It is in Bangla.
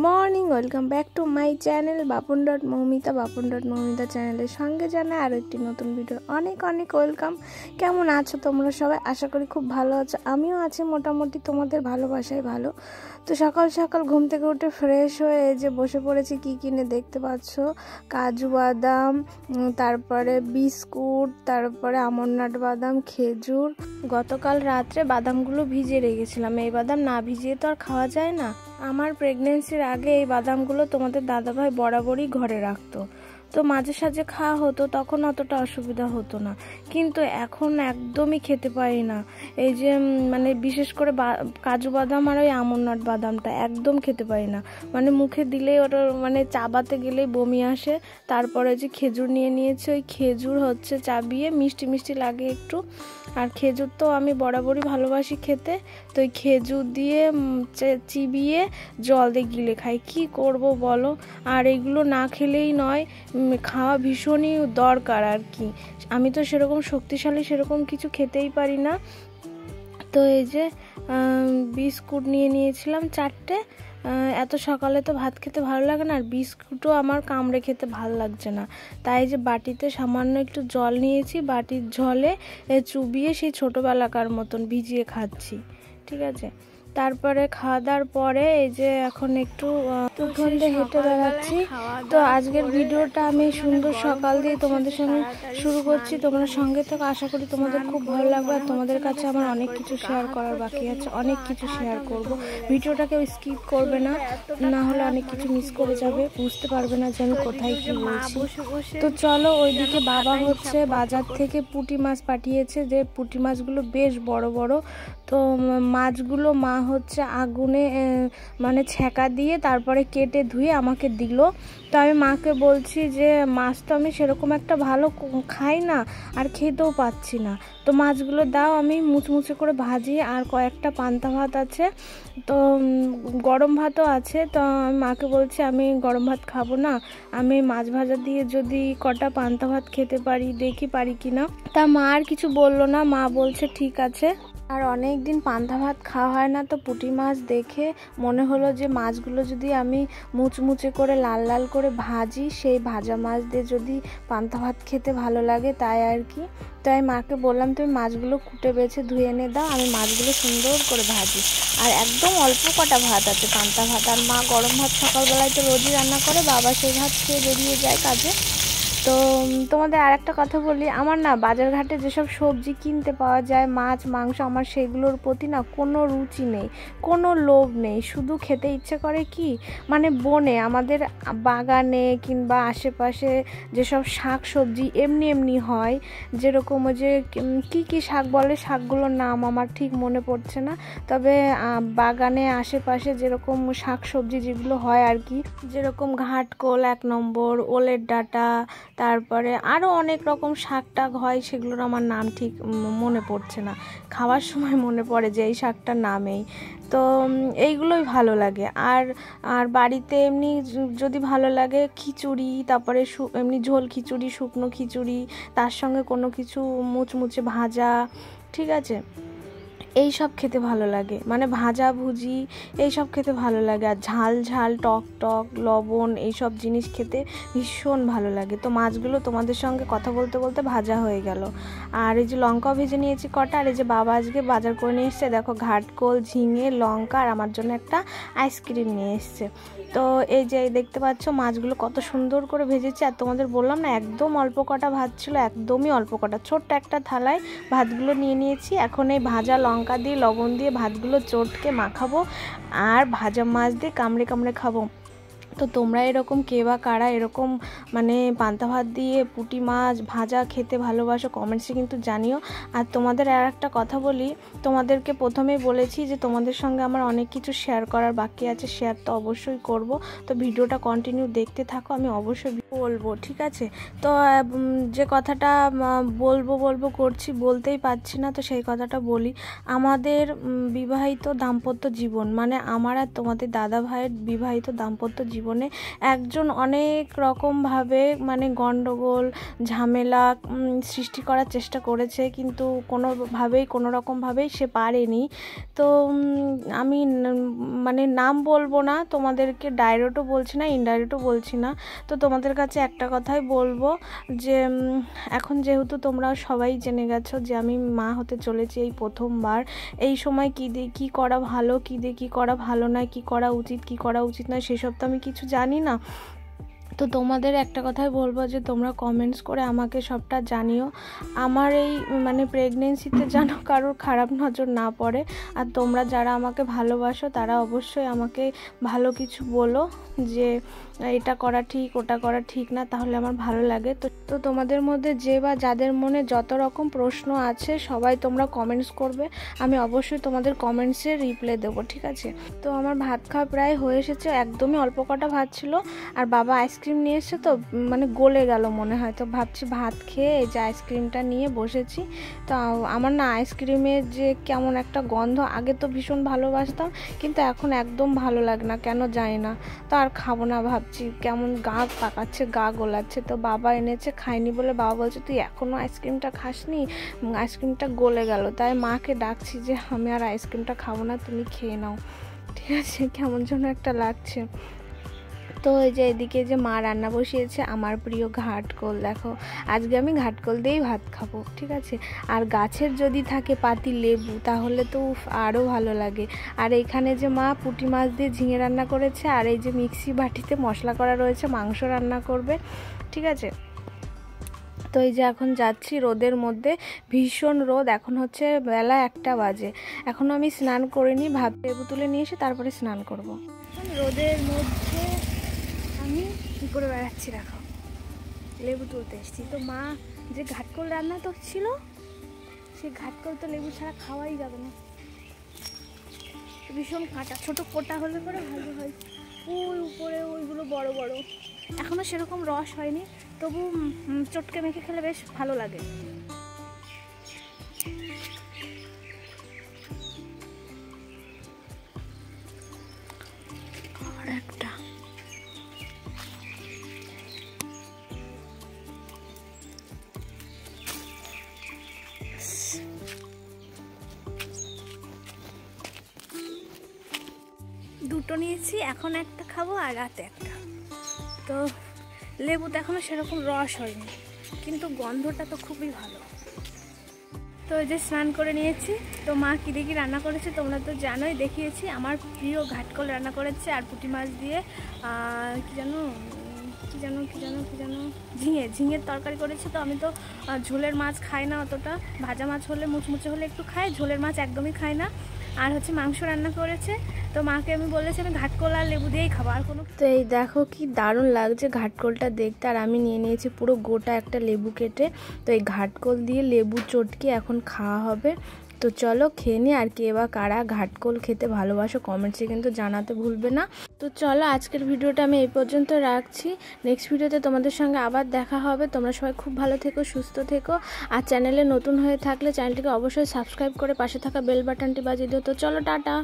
Morning, welcome back to my channel বাপুন.মৌমিতা চ্যানেলের সঙ্গে জানাই আরও একটি নতুন ভিডিও। অনেক অনেক ওয়েলকাম। কেমন আছো তোমরা সবাই? আশা করি খুব ভালো আছো। আমিও আছি মোটামুটি, তোমাদের ভালোবাসায় ভালো। তো সকাল সকাল ঘুম থেকে উঠে ফ্রেশ হয়ে এই যে বসে পড়েছি। কি কিনে দেখতে পাচ্ছ, কাজু বাদাম, তারপরে বিস্কুট, তারপরে আমন্ড বাদাম, খেজুর। গতকাল রাত্রে বাদামগুলো ভিজিয়ে রেখেছিলাম। এই বাদাম না ভিজিয়ে তো আর খাওয়া যায় না। আমার প্রেগনেন্সির আগে এই বাদামগুলো তোমাদের দাদাভাই বরাবরই ঘরে রাখতো, তো মাঝে সাঝে খাওয়া হতো, তখন অতটা অসুবিধা হতো না। কিন্তু এখন একদমই খেতে পারি না। এই যে মানে বিশেষ করে কাজু বাদাম আর ওই আমন্ড বাদামটা একদম খেতে পারি না। মানে মুখে দিলেই ওটা মানে চাবাতে গেলেই বমি আসে। তারপরে যে খেজুর নিয়ে নিয়েছি, ওই খেজুর হচ্ছে চাবিয়ে মিষ্টি মিষ্টি লাগে একটু। আর খেজুর তো আমি বরাবরই ভালোবাসি খেতে, তো ওই খেজুর দিয়ে চিবিয়ে জল দিয়ে গিলে খাই। কি করব বলো? আর এগুলো না খেলেই নয়, খাওয়া ভীষণই দরকার আর কি। আমি তো সেরকম শক্তিশালী সেরকম কিছু খেতেই পারি না। তো এই যে বিস্কুট নিয়ে নিয়েছিলাম 4টে। এত সকালে তো ভাত খেতে ভালো লাগে না, আর বিস্কুটও আমার কামড়ে খেতে ভালো লাগছে না। তাই যে বাটিতে সামান্য একটু জল নিয়েছি, বাটির জলে চুবিয়ে সেই ছোটোবেলাকার মতন ভিজিয়ে খাচ্ছি, ঠিক আছে। তারপরে খাওয়া দাওয়ার পরে এই যে এখন একটু ঘন্টা হেঁটে বেড়াচ্ছি। তো আজকের ভিডিওটা আমি সুন্দর সকাল দিয়ে তোমাদের সঙ্গে শুরু করছি। তোমরা সঙ্গে থেকে আশা করি তোমাদের খুব ভালো লাগবে। আর তোমাদের কাছে আমার অনেক কিছু শেয়ার করার বাকি আছে, অনেক কিছু শেয়ার করব। ভিডিওটা কেউ স্কিপ করবে না, না হলে অনেক কিছু মিস করে যাবে, বুঝতে পারবে না যে আমি কোথায় কি বলছি। তো চলো, ওইদিকে বাবা হচ্ছে বাজার থেকে পুঁটি মাছ পাঠিয়েছে, যে পুঁটি মাছগুলো বেশ বড় বড়। তো মাছগুলো মা হচ্ছে আগুনে মানে ছ্যাঁকা দিয়ে তারপরে কেটে ধুয়ে আমাকে দিল। তো আমি মাকে বলছি যে মাছ তো আমি সেরকম একটা ভালো খাই না, আর খেতেও পাচ্ছি না, তো মাছগুলো দাও, আমি মুচমুচে করে ভাজি। আর কয়েকটা পান্তা ভাত আছে, তো গরম ভাতও আছে। তো আমি মাকে বলছি আমি গরম ভাত খাবো না, আমি মাছ ভাজা দিয়ে যদি কটা পান্তা ভাত খেতে পারি, দেখি পারি কিনা। তা মা আর কিছু বললো না, মা বলছে ঠিক আছে। আর অনেক দিন পান্তা ভাত খাওয়া হয় না, তো পুঁটি মাছ দেখে মনে হলো যে মাছগুলো যদি আমি মুচমুচে করে লাল লাল করে ভাজি, সেই ভাজা মাছ দিয়ে যদি পান্তা ভাত খেতে ভালো লাগে, তাই আর কি। তো আমি মাকে বললাম তুমি মাছগুলো কুটে বেছে ধুয়ে এনে দাও, আমি মাছগুলো সুন্দর করে ভাজি। আর একদম অল্প কটা ভাত আছে, পান্তা ভাত। আর মা গরম ভাত সকালবেলায় তো রোজই রান্না করে, বাবা সেই ভাত খেয়ে বেরিয়ে যায় কাজে। তো তোমাদের আর একটা কথা বলি, আমার না বাজারঘাটে যেসব সবজি কিনতে পাওয়া যায়, মাছ মাংস, আমার সেগুলোর প্রতি না কোনো রুচি নেই, কোনো লোভ নেই। শুধু খেতে ইচ্ছে করে কি, মানে বনে আমাদের বাগানে কিংবা আশেপাশে যেসব শাক সবজি এমনি এমনি হয়, যেরকম ওই যে কী শাক বলে, শাকগুলোর নাম আমার ঠিক মনে পড়ছে না, তবে বাগানে আশেপাশে যেরকম শাক সবজি যেগুলো হয় আর কি, যেরকম ঘাটকোল 1 নম্বর, ওলের ডাঁটা, তারপরে আরও অনেক রকম শাক টাক হয়, সেগুলোর আমার নাম ঠিক মনে পড়ছে না। খাওয়ার সময় মনে পড়ে যে এই শাকটার নামেই। তো এইগুলোই ভালো লাগে। আর বাড়িতে এমনি যদি ভালো লাগে খিচুড়ি, তারপরে এমনি ঝোল খিচুড়ি, শুকনো খিচুড়ি, তার সঙ্গে কোনো কিছু মুচমুচে ভাজা, ঠিক আছে, এই সব খেতে ভালো লাগে। মানে ভাজা ভুজি এই সব খেতে ভালো লাগে। আর ঝাল ঝাল টক টক লবণ এইসব জিনিস খেতে ভীষণ ভালো লাগে। তো মাছগুলো তোমাদের সঙ্গে কথা বলতে বলতে ভাজা হয়ে গেল। আর এই যে লঙ্কাও ভেজে নিয়েছি কটা। আর এই যে বাবা আজকে বাজার করে নিয়ে এসছে, দেখো ঘাটকোল, ঝিঙে, লঙ্কা, আর আমার জন্য একটা আইসক্রিম নিয়ে এসছে। তো এই যে দেখতে পাচ্ছ মাছগুলো কত সুন্দর করে ভেজেছি। আর তোমাদের বললাম না একদম অল্প কটা ভাত ছিল, একদমই অল্প কটা, ছোট্ট একটা থালায় ভাতগুলো নিয়ে নিয়েছি। এখন এই ভাজা লঙ্কা দিয়ে লবণ দিয়ে ভাতগুলো চটকে মাখাবো, আর ভাজা মাছ দিয়ে কামড়ে কামড়ে খাবো। তো তোমরা এরকম কে বা কারা এরকম মানে পান্তা ভাত দিয়ে পুঁটি মাছ ভাজা খেতে ভালোবাসো, কমেন্টসে কিন্তু জানিও। আর তোমাদের আর একটা কথা বলি, তোমাদেরকে প্রথমেই বলেছি যে তোমাদের সঙ্গে আমার অনেক কিছু শেয়ার করার বাকি আছে, শেয়ার তো অবশ্যই করব। তো ভিডিওটা কন্টিনিউ দেখতে থাকো, আমি অবশ্যই বলবো, ঠিক আছে। তো যে কথাটা বলবো করছি, বলতেই পারছি না, তো সেই কথাটা বলি। আমাদের বিবাহিত দাম্পত্য জীবন, মানে আমার আর তোমাদের দাদা ভাইয়ের বিবাহিত দাম্পত্য জীবন জীবনে একজন অনেক রকমভাবে মানে গণ্ডগোল ঝামেলা সৃষ্টি করার চেষ্টা করেছে, কিন্তু কোনো রকমভাবেই সে পারেনি। তো আমি মানে নাম বলবো না, তোমাদেরকে ডাইরেক্টও বলছি না, ইনডাইরেক্টও বলছি না। তো তোমাদের কাছে একটা কথাই বলবো যে এখন যেহেতু তোমরা সবাই জেনে গেছো যে আমি মা হতে চলেছি এই প্রথমবার, এই সময় কী দিয়ে কী করা ভালো, কী দিয়ে কী করা ভালো নয়, কী করা উচিত কী করা উচিত নয় সেসব তো আমি কিছু জানি না। তো তোমাদের একটা কথাই বলবো যে তোমরা কমেন্টস করে আমাকে সবটা জানিও। আমার এই মানে প্রেগনেন্সিতে যেন কারোর খারাপ নজর না পড়ে, আর তোমরা যারা আমাকে ভালোবাসো তারা অবশ্যই আমাকে ভালো কিছু বলো যে এটা করা ঠিক ওটা করা ঠিক না, তাহলে আমার ভালো লাগে। তো তোমাদের মধ্যে যে বা যাদের মনে যত রকম প্রশ্ন আছে সবাই তোমরা কমেন্টস করবে, আমি অবশ্যই তোমাদের কমেন্টসে রিপ্লাই দেবো, ঠিক আছে? তো আমার ভাত খাওয়া প্রায় হয়ে এসেছে, একদমই অল্প কটা ভাত ছিল, আর বাবা আইসক্রিম নিয়ে এসছে তো মানে গলে গেল মনে হয়। তো ভাবছি ভাত খেয়ে এই যে আইসক্রিমটা নিয়ে বসেছি। তো আমার না আইসক্রিমের যে কেমন একটা গন্ধ, আগে তো ভীষণ ভালোবাসতাম কিন্তু এখন একদম ভালো লাগে না, কেন জানি না। তো আর খাবো না ভাবছি, কেমন গা পাকাচ্ছে, গা গোলাচ্ছে। তো বাবা এনেছে, খাইনি বলে বাবা বলছে তুই এখনও আইসক্রিমটা খাসনি, আইসক্রিমটা গলে গেল। তাই মাকে ডাকছি যে আমি আর আইসক্রিমটা খাবো না, তুমি খেয়ে নাও, ঠিক আছে? কেমন যেন একটা লাগছে। তো এই যে এদিকে যে মা রান্না বসিয়েছে আমার প্রিয় ঘাটকোল, দেখো আজকে আমি ঘাটকোল দিয়েই ভাত খাবো, ঠিক আছে? আর গাছের যদি থাকে পাতি লেবু তাহলে তো আরও ভালো লাগে। আর এইখানে যে মা পুঁটি মাছ দিয়ে ঝিঙে রান্না করেছে, আর এই যে মিক্সি বাটিতে মশলা করা রয়েছে, মাংস রান্না করবে, ঠিক আছে? তো এই যে এখন যাচ্ছি রোদের মধ্যে, ভীষণ রোদ, এখন হচ্ছে বেলা 1টা বাজে, এখনও আমি স্নান করিনি, ভাত লেবু তুলে নিয়ে এসে তারপরে স্নান করব। রোদের মধ্যে আমি কী করে বেড়াচ্ছি, দেখো লেবু তুলতে এসেছি। তো মা যে ঘাটকোল রান্না তো ছিল, সেই ঘাটকোল তো লেবু ছাড়া খাওয়াই যাবে না, ভীষণ কাঁটা, ছোটো কোটা হলে পরে ভালো হয়। ওই উপরে ওইগুলো বড় বড়, এখনও সেরকম রস হয়নি, তবু চটকে মেখে খেলে বেশ ভালো লাগে। আর একটা দুটো নিয়েছি, এখন একটা খাবো আর রাতে একটা। তো লেবুতে এখনও সেরকম রস হয়নি, কিন্তু গন্ধটা তো খুবই ভালো। তো এই যে স্নান করে নিয়েছি। তো মা কী দিয়ে কী রান্না করেছে তোমরা তো জানোই, দেখিয়েছি। আমার প্রিয় ঘাটকোল রান্না করেছে, আর পুঁটি মাছ দিয়ে কি যেন ঝিঙের তরকারি করেছে। তো আমি তো ঝোলের মাছ খাই না অতটা, ভাজা মাছ হলে মুচমুচে হলে একটু খাই, ঝোলের মাছ একদমই খাই না। আর হচ্ছে মাংস রান্না করেছে। তো মাকে আমি বলেছি আমি ঘাটকোল আর লেবু দিয়েই খাবো, আর কোনো। তো এই দেখো কি দারুণ লাগছে ঘাটকোলটা দেখতে, আর আমি নিয়ে নিয়েছি পুরো গোটা একটা লেবু কেটে। তো এই ঘাটকোল দিয়ে লেবু চটকে এখন খাওয়া হবে। তো চলো খেয়ে নিই। আর কে বা কারা ঘাটকোল খেতে ভালোবাসো কমেন্টসে কিন্তু জানাতে ভুলবে না। তো চলো আজকের ভিডিওটা আমি এই পর্যন্ত রাখছি, নেক্সট ভিডিওতে তোমাদের সঙ্গে আবার দেখা হবে। তোমরা সবাই খুব ভালো থেকো, সুস্থ থেকো, আর চ্যানেলে নতুন হয়ে থাকলে চ্যানেলটিকে অবশ্যই সাবস্ক্রাইব করে পাশে থাকা বেল বাটনটি বাজিয়ে দিও। তো চলো টাটা।